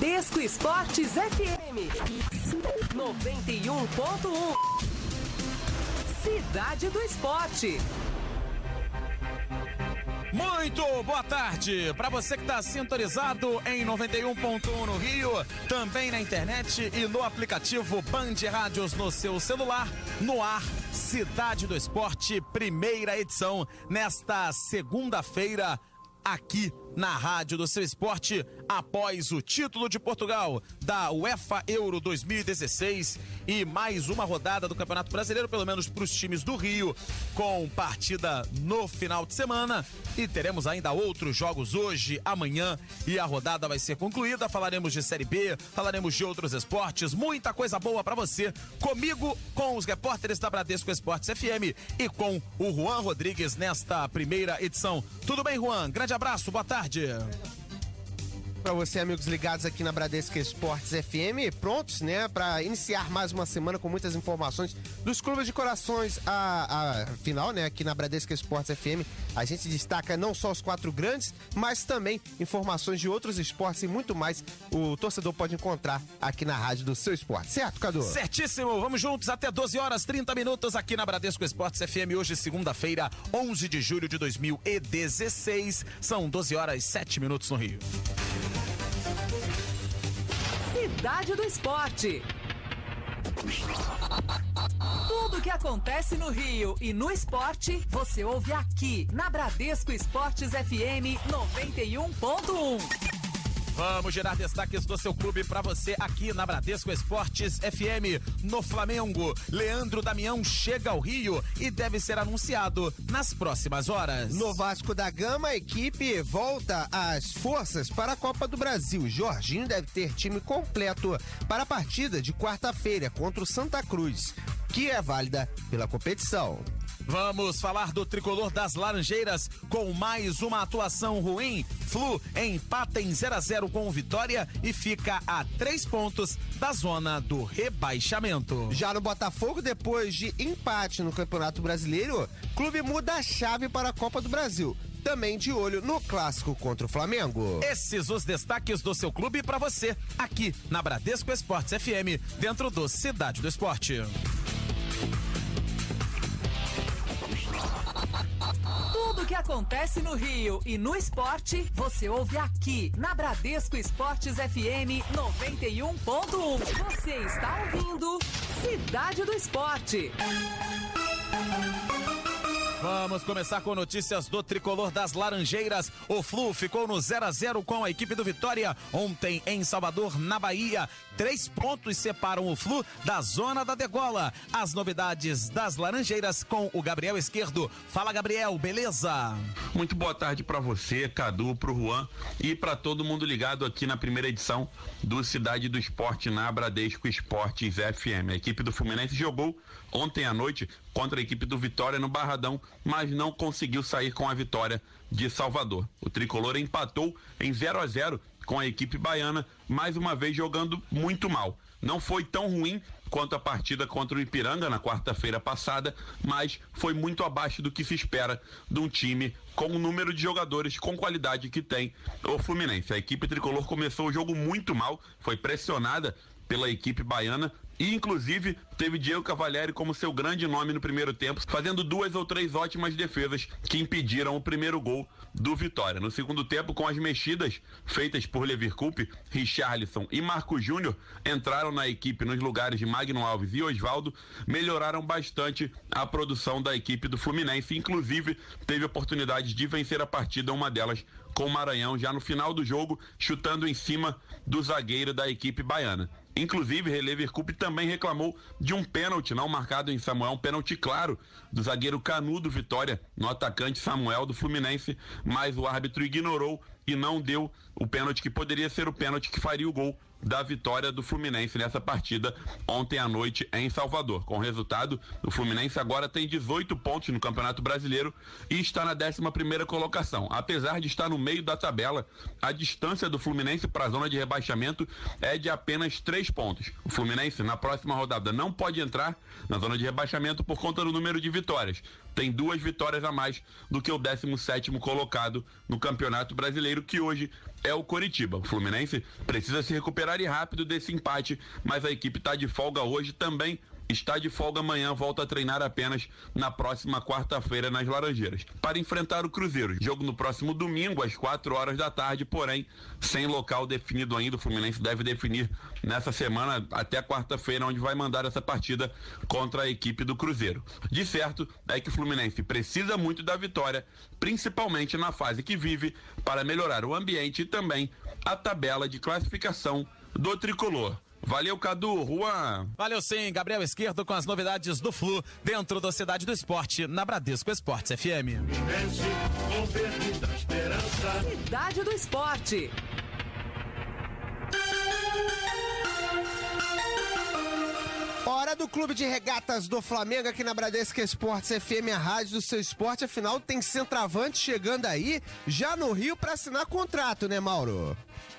Bradesco Esportes FM 91.1. Cidade do Esporte. Muito boa tarde para você que está sintonizado em 91.1 no Rio, também na internet e no aplicativo Band Rádios no seu celular. No ar, Cidade do Esporte, primeira edição, nesta segunda-feira, aqui na Rádio do Seu Esporte, após o título de Portugal da UEFA Euro 2016 e mais uma rodada do Campeonato Brasileiro, pelo menos para os times do Rio, com partida no final de semana, e teremos ainda outros jogos hoje, amanhã, e a rodada vai ser concluída. Falaremos de Série B, falaremos de outros esportes, muita coisa boa para você, comigo, com os repórteres da Bradesco Esportes FM e com o Juan Rodrigues nesta primeira edição. Tudo bem, Juan? Grande abraço, boa tarde. Para você, amigos ligados aqui na Bradesco Esportes FM, prontos, né, para iniciar mais uma semana com muitas informações dos clubes de corações. A final, né, aqui na Bradesco Esportes FM, a gente destaca não só os 4 grandes, mas também informações de outros esportes e muito mais. O torcedor pode encontrar aqui na Rádio do Seu Esporte, certo, Cadu? Certíssimo, vamos juntos até 12 horas 30 minutos aqui na Bradesco Esportes FM, hoje segunda-feira, 11 de julho de 2016, são 12 horas 7 minutos no Rio. Cidade do Esporte. Tudo que acontece no Rio e no esporte, você ouve aqui na Bradesco Esportes FM 91.1. Vamos gerar destaques do seu clube para você aqui na Bradesco Esportes FM. No Flamengo, Leandro Damião chega ao Rio e deve ser anunciado nas próximas horas. No Vasco da Gama, a equipe volta às forças para a Copa do Brasil. Jorginho deve ter time completo para a partida de quarta-feira contra o Santa Cruz, que é válida pela competição. Vamos falar do tricolor das Laranjeiras com mais uma atuação ruim. Flu empata em 0-0 com o Vitória e fica a 3 pontos da zona do rebaixamento. Já no Botafogo, depois de empate no Campeonato Brasileiro, o clube muda a chave para a Copa do Brasil. Também de olho no clássico contra o Flamengo. Esses os destaques do seu clube para você aqui na Bradesco Esportes FM, dentro do Cidade do Esporte. Tudo que acontece no Rio e no esporte, você ouve aqui na Bradesco Esportes FM 91.1. Você está ouvindo Cidade do Esporte. Vamos começar com notícias do tricolor das Laranjeiras. O Flu ficou no 0-0 com a equipe do Vitória ontem em Salvador, na Bahia. 3 pontos separam o Flu da zona da degola. As novidades das Laranjeiras com o Gabriel Esquerdo. Fala, Gabriel, beleza? Muito boa tarde para você, Cadu, pro Juan e para todo mundo ligado aqui na primeira edição do Cidade do Esporte na Bradesco Esportes FM. A equipe do Fluminense jogou ontem à noite contra a equipe do Vitória no Barradão, mas não conseguiu sair com a vitória de Salvador. O tricolor empatou em 0-0 com a equipe baiana, mais uma vez jogando muito mal. Não foi tão ruim quanto a partida contra o Ipiranga na quarta-feira passada, mas foi muito abaixo do que se espera de um time com o número de jogadores com qualidade que tem o Fluminense. A equipe tricolor começou o jogo muito mal, foi pressionada pela equipe baiana e inclusive teve Diego Cavalieri como seu grande nome no primeiro tempo, fazendo 2 ou 3 ótimas defesas que impediram o primeiro gol do Vitória. No segundo tempo, com as mexidas feitas por Leverkusen, Richarlison e Marco Júnior entraram na equipe nos lugares de Magno Alves e Osvaldo, melhoraram bastante a produção da equipe do Fluminense, inclusive teve oportunidade de vencer a partida, uma delas com o Maranhão já no final do jogo, chutando em cima do zagueiro da equipe baiana. Inclusive, Leverkusen também reclamou de um pênalti não marcado em Samuel, um pênalti claro do zagueiro Canu do Vitória no atacante Samuel do Fluminense, mas o árbitro ignorou e não deu o pênalti que poderia ser o pênalti que faria o gol da vitória do Fluminense nessa partida ontem à noite em Salvador. Com o resultado, o Fluminense agora tem 18 pontos no Campeonato Brasileiro e está na 11ª colocação. Apesar de estar no meio da tabela, a distância do Fluminense para a zona de rebaixamento é de apenas 3 pontos. O Fluminense, na próxima rodada, não pode entrar na zona de rebaixamento por conta do número de vitórias. Tem 2 vitórias a mais do que o 17º colocado no Campeonato Brasileiro, que hoje é o Coritiba. O Fluminense precisa se recuperar e rápido desse empate, mas a equipe está de folga hoje, também está de folga amanhã, volta a treinar apenas na próxima quarta-feira nas Laranjeiras, para enfrentar o Cruzeiro. Jogo no próximo domingo, às 4 horas da tarde, porém, sem local definido ainda. O Fluminense deve definir nessa semana, até quarta-feira, onde vai mandar essa partida contra a equipe do Cruzeiro. De certo é que o Fluminense precisa muito da vitória, principalmente na fase que vive, para melhorar o ambiente e também a tabela de classificação do tricolor. Valeu, Cadu. Juan. Valeu sim, Gabriel Esquerdo com as novidades do Flu dentro da Cidade do Esporte, na Bradesco Esportes FM. Cidade do Esporte. Hora do Clube de Regatas do Flamengo aqui na Bradesco Esportes FM, a rádio do seu esporte. Afinal, tem centroavante chegando aí, já no Rio, para assinar contrato, né, Mauro?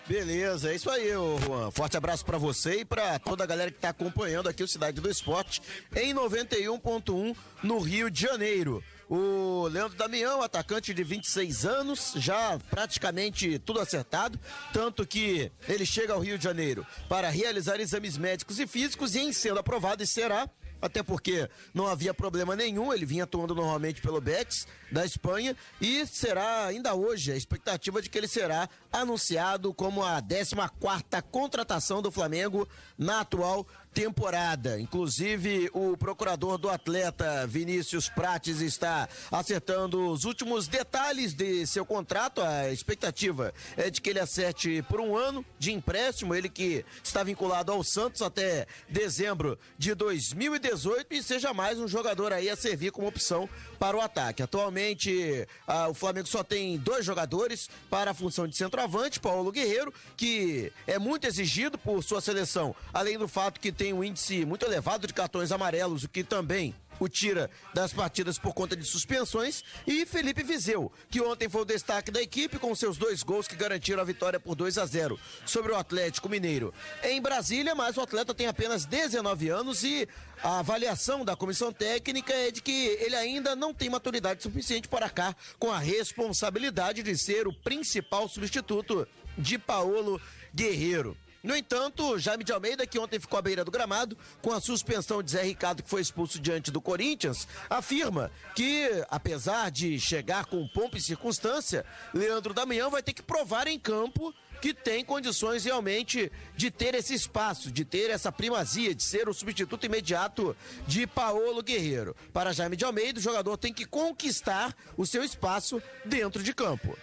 Beleza, é isso aí, ô Juan. Forte abraço pra você e pra toda a galera que tá acompanhando aqui o Cidade do Esporte em 91.1 no Rio de Janeiro. O Leandro Damião, atacante de 26 anos, já praticamente tudo acertado, tanto que ele chega ao Rio de Janeiro para realizar exames médicos e físicos e, em sendo aprovado, e será, até porque não havia problema nenhum, ele vinha atuando normalmente pelo Betis da Espanha e será ainda hoje a expectativa de que ele será anunciado como a 14ª contratação do Flamengo na atual temporada. Inclusive, o procurador do atleta, Vinícius Prates, está acertando os últimos detalhes de seu contrato. A expectativa é de que ele acerte por 1 ano de empréstimo, ele que está vinculado ao Santos até dezembro de 2018 e seja mais um jogador aí a servir como opção para o ataque. Atualmente, o Flamengo só tem 2 jogadores para a função de centroavante, Paulo Guerreiro, que é muito exigido por sua seleção, além do fato que tem um índice muito elevado de cartões amarelos, o que também o tira das partidas por conta de suspensões, e Felipe Viseu, que ontem foi o destaque da equipe com seus 2 gols que garantiram a vitória por 2-0 sobre o Atlético Mineiro em Brasília, mas o atleta tem apenas 19 anos e a avaliação da comissão técnica é de que ele ainda não tem maturidade suficiente para cá com a responsabilidade de ser o principal substituto de Paulo Guerreiro. No entanto, Jaime de Almeida, que ontem ficou à beira do gramado, com a suspensão de Zé Ricardo, que foi expulso diante do Corinthians, afirma que, apesar de chegar com pompa e circunstância, Leandro Damião vai ter que provar em campo que tem condições realmente de ter esse espaço, de ter essa primazia, de ser o substituto imediato de Paulo Guerreiro. Para Jaime de Almeida, o jogador tem que conquistar o seu espaço dentro de campo.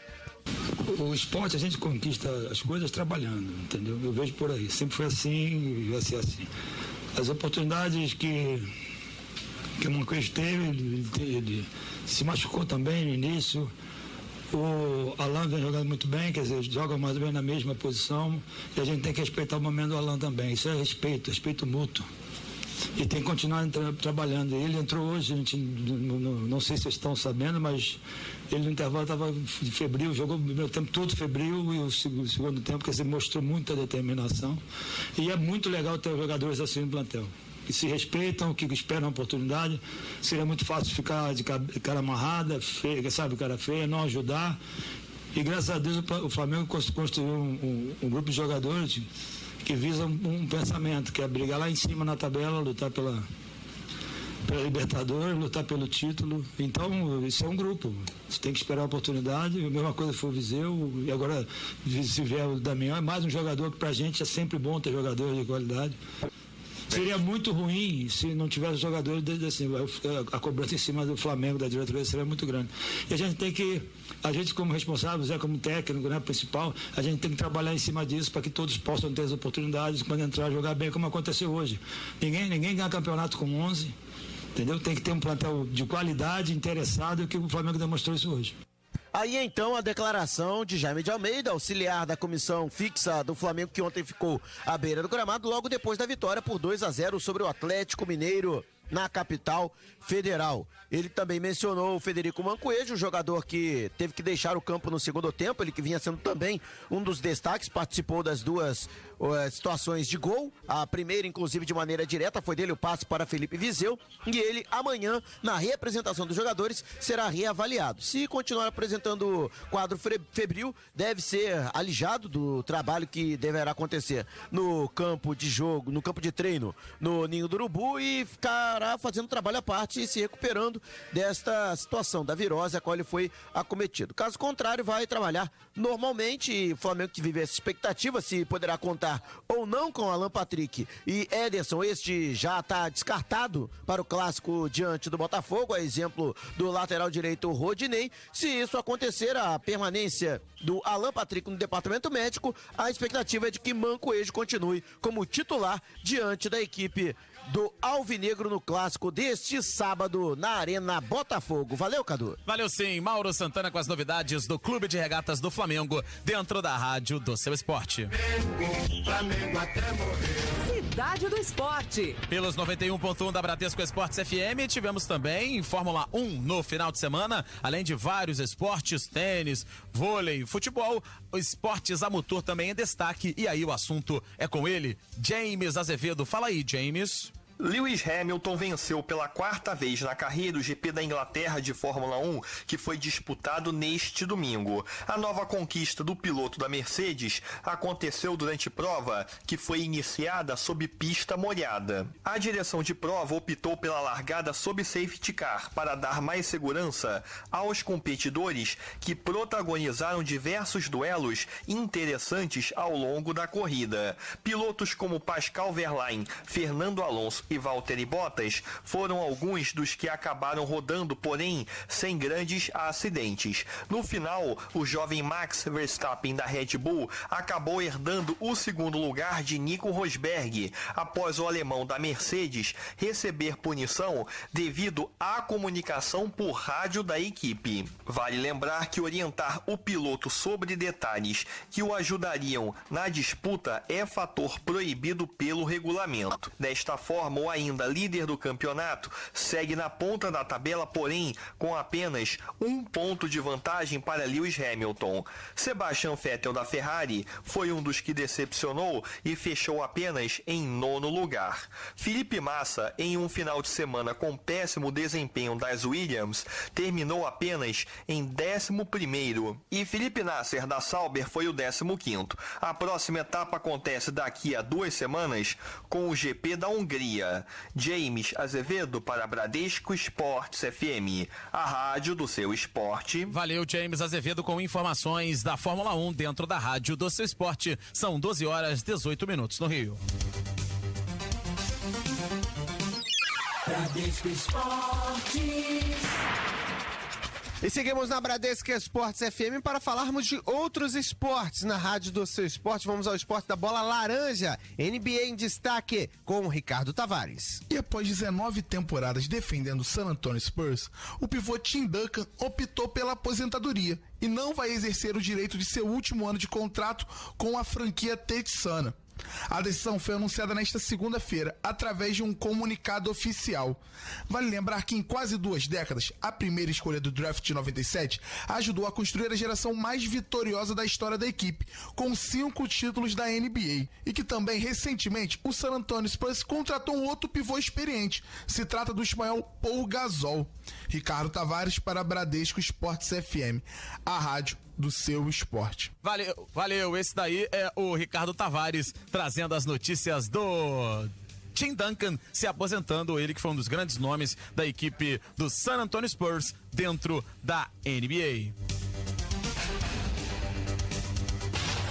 O esporte a gente conquista as coisas trabalhando, entendeu? Eu vejo por aí, sempre foi assim e vai ser assim. As oportunidades que o Manquez teve, ele se machucou também no início. O Alan vem jogando muito bem, quer dizer, joga mais ou menos na mesma posição e a gente tem que respeitar o momento do Alan também. Isso é respeito mútuo. E tem que continuar trabalhando. Ele entrou hoje, a gente não sei se vocês estão sabendo, mas ele no intervalo estava febril, jogou o primeiro tempo todo febril e o segundo tempo, quer dizer, mostrou muita determinação. E é muito legal ter jogadores assim no plantel, que se respeitam, que esperam a oportunidade. Seria muito fácil ficar de cara amarrada, feia, sabe, cara feia, não ajudar. E graças a Deus o Flamengo construiu um grupo de jogadores que visam um pensamento, que é brigar lá em cima na tabela, lutar pela Libertadores, lutar pelo título. Então, isso é um grupo. Você tem que esperar a oportunidade. A mesma coisa foi o Viseu, e agora, se vier o Damião, é mais um jogador que pra gente é sempre bom ter jogadores de qualidade. Seria muito ruim se não tivesse jogadores assim, a cobrança em cima do Flamengo, da diretoria, seria muito grande. E a gente como responsável, Zé como técnico, né, principal, a gente tem que trabalhar em cima disso para que todos possam ter as oportunidades quando entrar, jogar bem, como aconteceu hoje. Ninguém ganha campeonato com 11, entendeu? Tem que ter um plantel de qualidade, interessado, e que o Flamengo demonstrou isso hoje. Aí então a declaração de Jaime de Almeida, auxiliar da comissão fixa do Flamengo, que ontem ficou à beira do gramado, logo depois da vitória por 2-0 sobre o Atlético Mineiro na capital federal. Ele também mencionou o Federico Mancoejo, jogador que teve que deixar o campo no segundo tempo, ele que vinha sendo também um dos destaques, participou das duas situações de gol, a primeira inclusive de maneira direta, foi dele o passe para Felipe Viseu, e ele amanhã, na reapresentação dos jogadores, será reavaliado. Se continuar apresentando quadro febril, deve ser alijado do trabalho que deverá acontecer no campo de jogo, no campo de treino, no Ninho do Urubu, e ficará fazendo trabalho à parte e se recuperando desta situação da virose a qual ele foi acometido. Caso contrário, vai trabalhar normalmente, e o Flamengo que vive essa expectativa se poderá contar ou não com Alan Patrick e Ederson. Este já está descartado para o clássico diante do Botafogo, a exemplo do lateral direito Rodinei. Se isso acontecer, a permanência do Alan Patrick no departamento médico, a expectativa é de que Mancoejo continue como titular diante da equipe do Alvinegro no clássico deste sábado na Arena Botafogo. Valeu, Cadu. Valeu sim, Mauro Santana com as novidades do Clube de Regatas do Flamengo dentro da rádio do seu esporte. Cidade do Esporte. Pelos 91.1 da Bradesco Esportes FM, tivemos também Fórmula 1 no final de semana, além de vários esportes, tênis, vôlei, futebol, esportes a motor também em destaque, e aí o assunto é com ele, James Azevedo. Fala aí, James. Lewis Hamilton venceu pela quarta vez na carreira o GP da Inglaterra de Fórmula 1, que foi disputado neste domingo. A nova conquista do piloto da Mercedes aconteceu durante prova que foi iniciada sob pista molhada. A direção de prova optou pela largada sob safety car para dar mais segurança aos competidores que protagonizaram diversos duelos interessantes ao longo da corrida. Pilotos como Pascal Wehrlein, Fernando Alonso e Valtteri Bottas foram alguns dos que acabaram rodando, porém sem grandes acidentes. No final, o jovem Max Verstappen da Red Bull acabou herdando o segundo lugar de Nico Rosberg, após o alemão da Mercedes receber punição devido à comunicação por rádio da equipe. Vale lembrar que orientar o piloto sobre detalhes que o ajudariam na disputa é fator proibido pelo regulamento. Desta forma, o ainda líder do campeonato segue na ponta da tabela, porém com apenas 1 ponto de vantagem para Lewis Hamilton. Sebastian Vettel da Ferrari foi um dos que decepcionou e fechou apenas em 9º lugar. Felipe Massa, em um final de semana com péssimo desempenho das Williams, terminou apenas em 11º, e Felipe Nasser da Sauber foi o 15º. A próxima etapa acontece daqui a 2 semanas com o GP da Hungria. James Azevedo para Bradesco Esportes FM, a rádio do seu esporte. Valeu, James Azevedo, com informações da Fórmula 1 dentro da rádio do seu esporte. São 12h18 no Rio. Bradesco Esportes. E seguimos na Bradesco Esportes FM para falarmos de outros esportes. Na rádio do seu esporte, vamos ao esporte da bola laranja. NBA em destaque com o Ricardo Tavares. E após 19 temporadas defendendo o San Antonio Spurs, o pivô Tim Duncan optou pela aposentadoria e não vai exercer o direito de seu último ano de contrato com a franquia texana. A decisão foi anunciada nesta segunda-feira, através de um comunicado oficial. Vale lembrar que em quase 2 décadas, a primeira escolha do draft de 97 ajudou a construir a geração mais vitoriosa da história da equipe, com 5 títulos da NBA. E que também, recentemente, o San Antonio Spurs contratou um outro pivô experiente. Se trata do espanhol Paul Gasol. Ricardo Tavares para Bradesco Esportes FM, a rádio do seu esporte. Valeu, esse daí é o Ricardo Tavares trazendo as notícias do Tim Duncan se aposentando, ele que foi um dos grandes nomes da equipe do San Antonio Spurs dentro da NBA.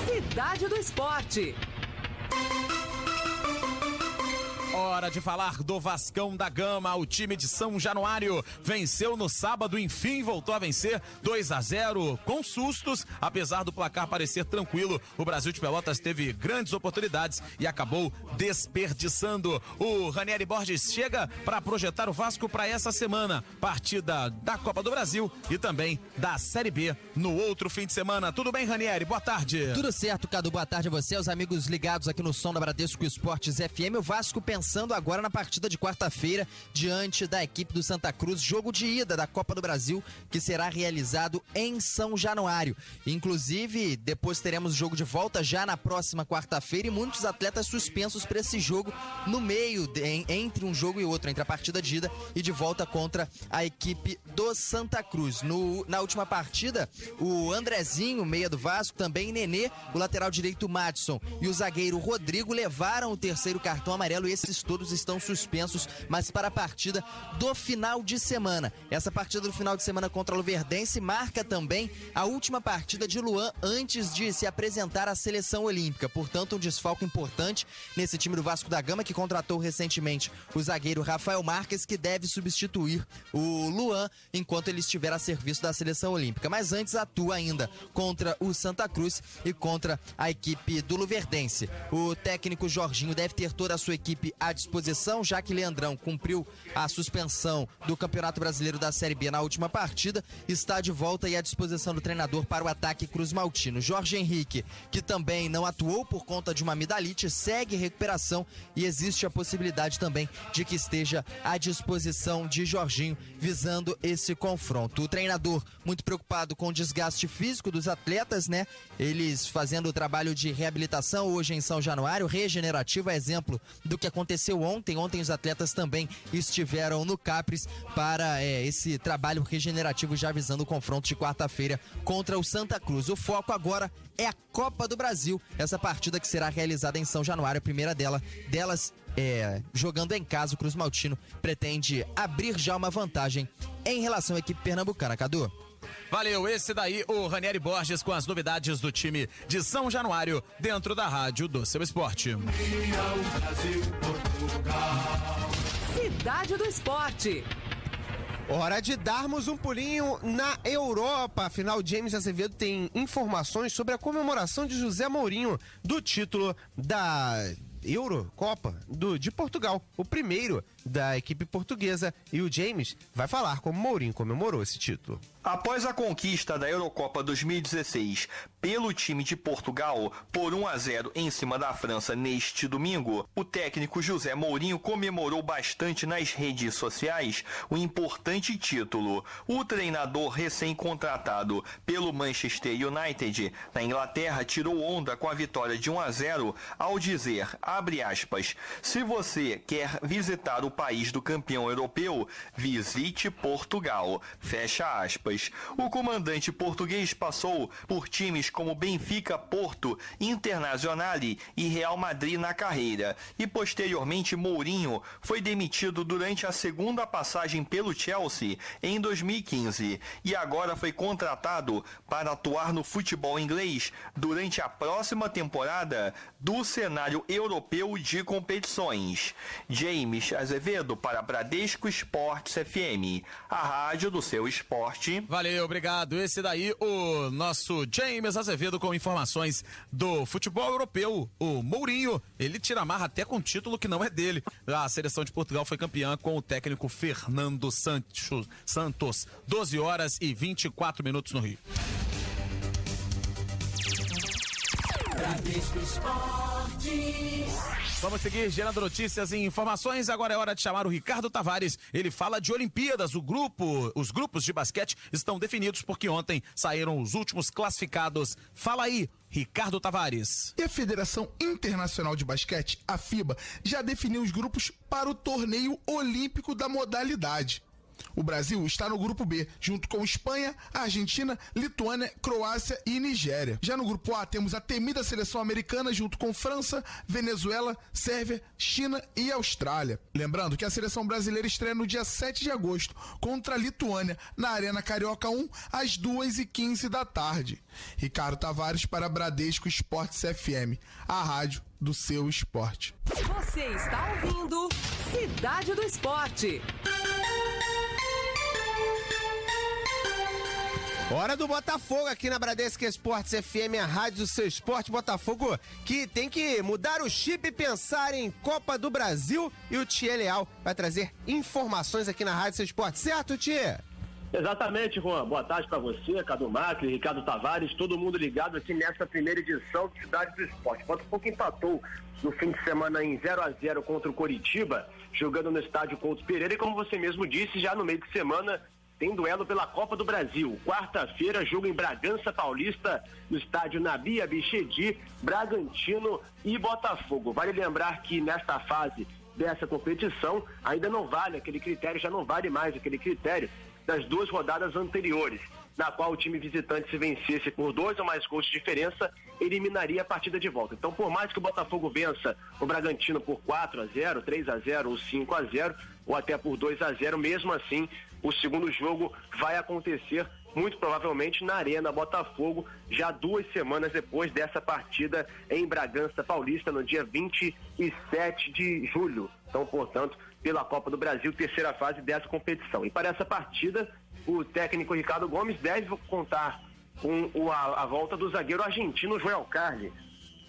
Cidade do Esporte. Hora de falar do Vascão da Gama. O time de São Januário venceu no sábado, enfim voltou a vencer 2-0 com sustos, apesar do placar parecer tranquilo. O Brasil de Pelotas teve grandes oportunidades e acabou desperdiçando. O Ranieri Borges chega para projetar o Vasco para essa semana, partida da Copa do Brasil e também da Série B no outro fim de semana. Tudo bem, Ranieri? Boa tarde. Tudo certo, Cadu. Boa tarde a você, aos amigos ligados aqui no som da Bradesco Esportes FM. O Vasco pensando agora na partida de quarta-feira diante da equipe do Santa Cruz, jogo de ida da Copa do Brasil, que será realizado em São Januário. Inclusive, depois teremos jogo de volta já na próxima quarta-feira e muitos atletas suspensos para esse jogo no meio, entre um jogo e outro, entre a partida de ida e de volta contra a equipe do Santa Cruz. Na última partida, o Andrezinho, meia do Vasco, também Nenê, o lateral direito Madison e o zagueiro Rodrigo levaram o terceiro cartão amarelo e esses todos estão suspensos, mas para a partida do final de semana. Essa partida do final de semana contra o Luverdense marca também a última partida de Luan antes de se apresentar à seleção olímpica. Portanto, um desfalque importante nesse time do Vasco da Gama, que contratou recentemente o zagueiro Rafael Marques, que deve substituir o Luan enquanto ele estiver a serviço da seleção olímpica. Mas antes atua ainda contra o Santa Cruz e contra a equipe do Luverdense. O técnico Jorginho deve ter toda a sua equipe à disposição, já que Leandrão cumpriu a suspensão do Campeonato Brasileiro da Série B na última partida, está de volta e à disposição do treinador para o ataque Cruz Maltino. Jorge Henrique, que também não atuou por conta de uma amidalite, segue recuperação e existe a possibilidade também de que esteja à disposição de Jorginho visando esse confronto. O treinador muito preocupado com o desgaste físico dos atletas, né? Eles fazendo o trabalho de reabilitação hoje em São Januário, regenerativo, é exemplo do que aconteceu ontem. Ontem os atletas também estiveram no Capris para esse trabalho regenerativo, já visando o confronto de quarta-feira contra o Santa Cruz. O foco agora é a Copa do Brasil, essa partida que será realizada em São Januário, a primeira delas jogando em casa. O Cruz Maltino pretende abrir já uma vantagem em relação à equipe pernambucana. Cadu? Valeu, esse daí o Ranieri Borges com as novidades do time de São Januário dentro da rádio do seu esporte. Cidade do Esporte. Hora de darmos um pulinho na Europa. Afinal, James Azevedo tem informações sobre a comemoração de José Mourinho do título da Eurocopa de Portugal, o primeiro da equipe portuguesa, e o James vai falar como Mourinho comemorou esse título. Após a conquista da Eurocopa 2016 pelo time de Portugal por 1-0 em cima da França neste domingo, o técnico José Mourinho comemorou bastante nas redes sociais o importante título. O treinador recém-contratado pelo Manchester United na Inglaterra tirou onda com a vitória de 1-0 ao dizer, abre aspas, se você quer visitar o país do campeão europeu, visite Portugal, fecha aspas. O comandante português passou por times como Benfica, Porto, Internazionale e Real Madrid na carreira e posteriormente Mourinho foi demitido durante a segunda passagem pelo Chelsea em 2015 e agora foi contratado para atuar no futebol inglês durante a próxima temporada do cenário europeu de competições. James Azevedo para Bradesco Esportes FM, a rádio do seu esporte. Valeu, obrigado. Esse daí, o nosso James Azevedo com informações do futebol europeu. O Mourinho, ele tira a marra até com um título que não é dele. A seleção de Portugal foi campeã com o técnico Fernando Santos. 12 horas e 24 minutos no Rio. Bradesco Esportes. Vamos seguir gerando notícias e informações. Agora é hora de chamar o Ricardo Tavares. Ele fala de Olimpíadas. Os grupos de basquete estão definidos porque ontem saíram os últimos classificados. Fala aí, Ricardo Tavares. E a Federação Internacional de Basquete, a FIBA, já definiu os grupos para o torneio olímpico da modalidade. O Brasil está no grupo B, junto com Espanha, Argentina, Lituânia, Croácia e Nigéria. Já no grupo A temos a temida seleção americana junto com França, Venezuela, Sérvia, China e Austrália. Lembrando que a seleção brasileira estreia no dia 7 de agosto contra a Lituânia, na Arena Carioca 1, às 2h15 da tarde. Ricardo Tavares para Bradesco Esportes FM, a rádio do seu esporte. Você está ouvindo Cidade do Esporte. Hora do Botafogo aqui na Bradesco Esportes FM, a rádio do seu esporte. Botafogo que tem que mudar o chip e pensar em Copa do Brasil, e o Thier Leal vai trazer informações aqui na rádio do seu esporte, certo, Thier? Exatamente, Juan. Boa tarde para você, Cadu Macri, Ricardo Tavares, todo mundo ligado aqui nessa primeira edição do Cidade do Esporte. Botafogo empatou no fim de semana em 0-0 contra o Coritiba, jogando no estádio Couto Pereira, e como você mesmo disse, já no meio de semana tem duelo pela Copa do Brasil. Quarta-feira, jogo em Bragança Paulista, no estádio Nabi Abichedi, Bragantino e Botafogo. Vale lembrar que nesta fase dessa competição ainda não vale aquele critério, já não vale mais aquele critério das duas rodadas anteriores, na qual o time visitante, se vencesse por 2 ou mais gols de diferença, eliminaria a partida de volta. Então, por mais que o Botafogo vença o Bragantino por 4-0, 3-0 ou 5-0, ou até por 2-0, mesmo assim, o segundo jogo vai acontecer muito provavelmente na Arena Botafogo, já 2 semanas depois dessa partida em Bragança Paulista, no dia 27 de julho. Então, portanto, pela Copa do Brasil, terceira fase dessa competição. E para essa partida, o técnico Ricardo Gomes deve contar com a volta do zagueiro argentino Joel Carli.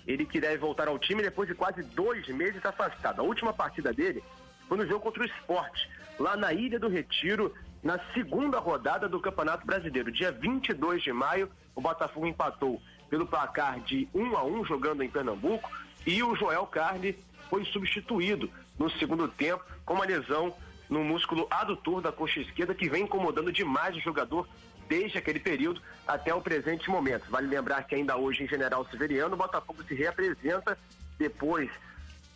Ele que deve voltar ao time depois de quase 2 meses afastado. A última partida dele foi no jogo contra o Sport, lá na Ilha do Retiro, na segunda rodada do Campeonato Brasileiro. Dia 22 de maio, o Botafogo empatou pelo placar de 1-1, jogando em Pernambuco, e o Joel Carli foi substituído no segundo tempo com uma lesão no músculo adutor da coxa esquerda, que vem incomodando demais o jogador desde aquele período até o presente momento. Vale lembrar que ainda hoje, em General Severiano, o Botafogo se reapresenta depois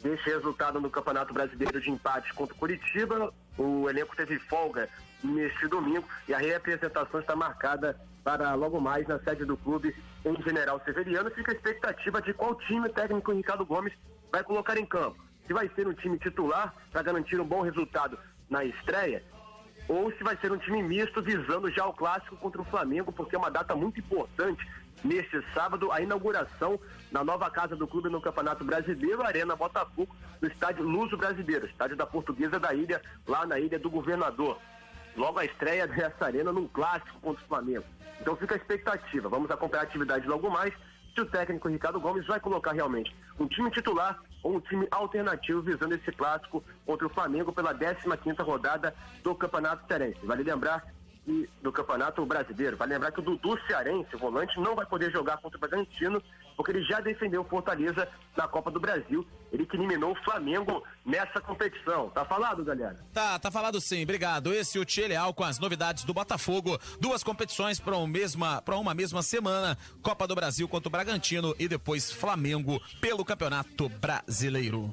desse resultado no Campeonato Brasileiro de empate contra o Coritiba. O elenco teve folga neste domingo e a reapresentação está marcada para logo mais na sede do clube em General Severiano. Fica a expectativa de qual time o técnico Ricardo Gomes vai colocar em campo. Se vai ser um time titular para garantir um bom resultado na estreia, ou se vai ser um time misto visando já o clássico contra o Flamengo, porque é uma data muito importante. Neste sábado, a inauguração na nova casa do clube no Campeonato Brasileiro, Arena Botafogo, no estádio Luso Brasileiro, estádio da Portuguesa da Ilha, lá na Ilha do Governador. Logo a estreia dessa arena num clássico contra o Flamengo. Então fica a expectativa. Vamos acompanhar a atividade logo mais, se o técnico Ricardo Gomes vai colocar realmente um time titular ou um time alternativo visando esse clássico contra o Flamengo pela 15ª rodada do Campeonato Cearense. Vale lembrar que do Campeonato Brasileiro, vale lembrar que o Dudu Cearense, o volante, não vai poder jogar contra o Bragantino, porque ele já defendeu o Fortaleza na Copa do Brasil. Ele que eliminou o Flamengo nessa competição. Tá falado, galera? Tá falado sim, obrigado. Esse é o Thier Leal com as novidades do Botafogo. 2 competições para uma mesma semana. Copa do Brasil contra o Bragantino e depois Flamengo pelo Campeonato Brasileiro.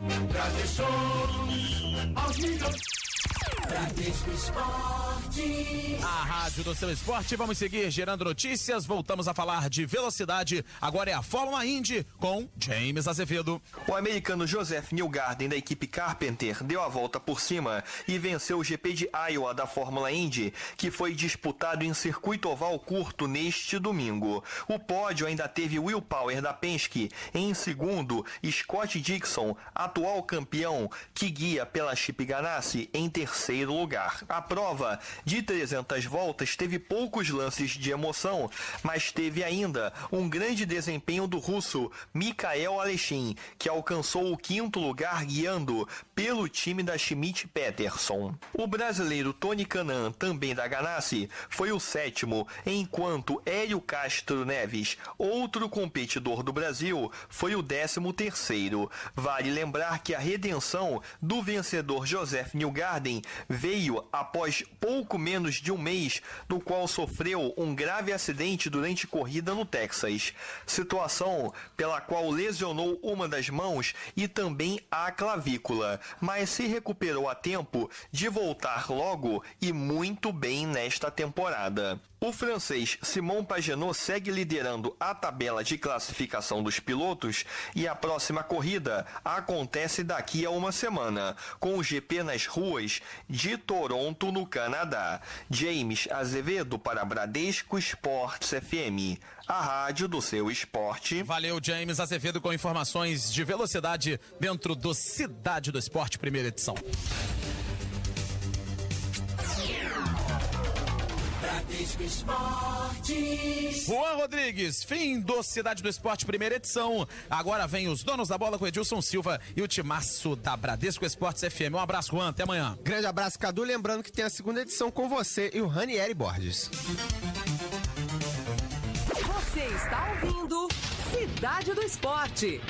A rádio do seu esporte, vamos seguir gerando notícias, voltamos a falar de velocidade, agora é a Fórmula Indy com James Azevedo. O americano Joseph Newgarden da equipe Carpenter deu a volta por cima e venceu o GP de Iowa da Fórmula Indy, que foi disputado em circuito oval curto neste domingo. O pódio ainda teve Will Power da Penske, em segundo Scott Dixon, atual campeão, que guia pela Chip Ganassi, em terceiro lugar. A prova de 300 voltas teve poucos lances de emoção, mas teve ainda um grande desempenho do russo Mikhail Aleshin, que alcançou o 5º lugar guiando pelo time da Schmidt Peterson. O brasileiro Tony Kanaan, também da Ganassi, foi o 7º, enquanto Hélio Castro Neves, outro competidor do Brasil, foi o 13º. Vale lembrar que a redenção do vencedor Joseph Newgarden veio após pouco pouco menos de um mês, no qual sofreu um grave acidente durante corrida no Texas. Situação pela qual lesionou uma das mãos e também a clavícula, mas se recuperou a tempo de voltar logo e muito bem nesta temporada. O francês Simon Pagenaud segue liderando a tabela de classificação dos pilotos e a próxima corrida acontece daqui a uma semana, com o GP nas ruas de Toronto, no Canadá. James Azevedo para Bradesco Esportes FM, a rádio do seu esporte. Valeu, James Azevedo, com informações de velocidade dentro do Cidade do Esporte, primeira edição. Juan Rodrigues, fim do Cidade do Esporte, primeira edição. Agora vem os donos da bola com Edilson Silva e o timaço da Bradesco Esportes FM. Um abraço, Juan, até amanhã. Grande abraço, Cadu. Lembrando que tem a segunda edição com você e o Ranieri Borges. Você está ouvindo Cidade do Esporte.